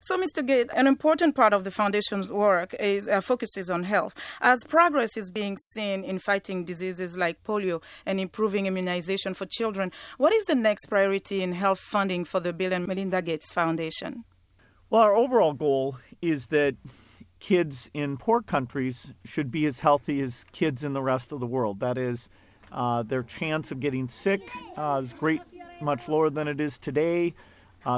So, Mr. Gates, an important part of the foundation's work is focuses on health. As progress is being seen in fighting diseases like polio and improving immunization for children, what is the next priority in health funding for the Bill and Melinda Gates Foundation? Well, our overall goal is that kids in poor countries should be as healthy as kids in the rest of the world. That is, their chance of getting sick is much lower than it is today.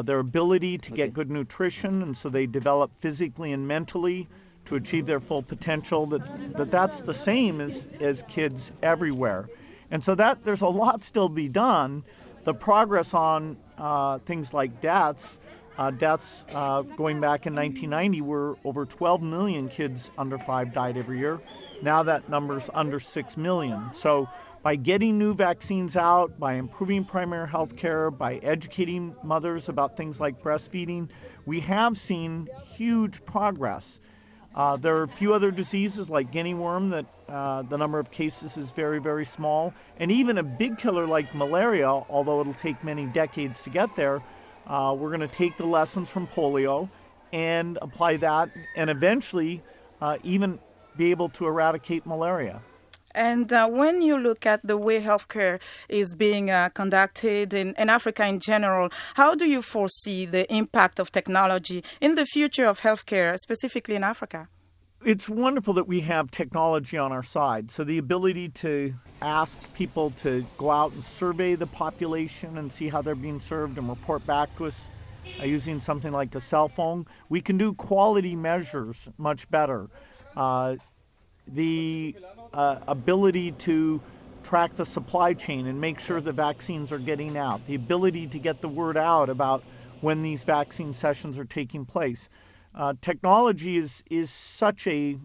Their ability to get good nutrition, and so they develop physically and mentally to achieve their full potential, that's the same as kids everywhere. And so that there's a lot still to be done. The progress on things like deaths going back in 1990 were over 12 million kids under 5 died every year. Now that number's under 6 million. So by getting new vaccines out, by improving primary health care, by educating mothers about things like breastfeeding, we have seen huge progress. There are a few other diseases like guinea worm that the number of cases is very, very small. And even a big killer like malaria, although it'll take many decades to get there, we're going to take the lessons from polio and apply that and eventually even be able to eradicate malaria. And when you look at the way healthcare is being conducted in Africa in general, how do you foresee the impact of technology in the future of healthcare, specifically in Africa? It's wonderful that we have technology on our side. So the ability to ask people to go out and survey the population and see how they're being served and report back to us using something like a cell phone. We can do quality measures much better. The ability to track the supply chain and make sure the vaccines are getting out, the ability to get the word out about when these vaccine sessions are taking place. Technology is such a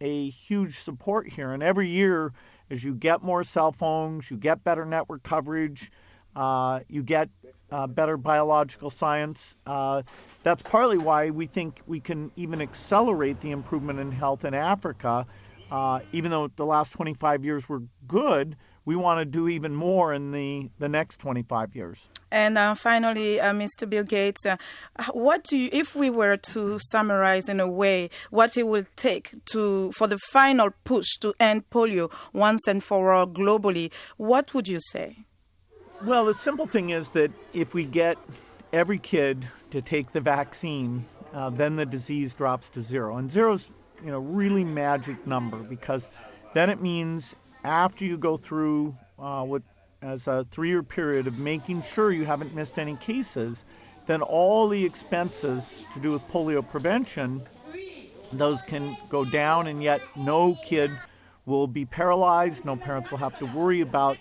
huge support here, and every year as you get more cell phones, you get better network coverage, you get better biological science. That's partly why we think we can even accelerate the improvement in health in Africa. Even though the last 25 years were good, we want to do even more in the next 25 years. And finally, Mr. Bill Gates, if we were to summarize in a way what it will take for the final push to end polio once and for all globally, what would you say? Well, the simple thing is that if we get every kid to take the vaccine, then the disease drops to zero. And zero's really magic number, because then it means after you go through as a 3-year period of making sure you haven't missed any cases, then all the expenses to do with polio prevention, those can go down, and yet no kid will be paralyzed. No parents will have to worry about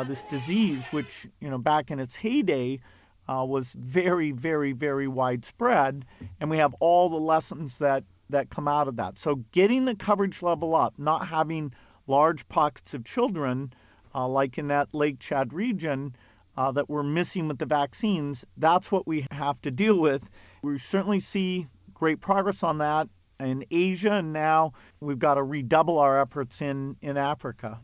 this disease, which, back in its heyday was very, very, very widespread. And we have all the lessons that come out of that. So getting the coverage level up, not having large pockets of children like in that Lake Chad region that we're missing with the vaccines, that's what we have to deal with. We certainly see great progress on that in Asia, and now we've got to redouble our efforts in Africa.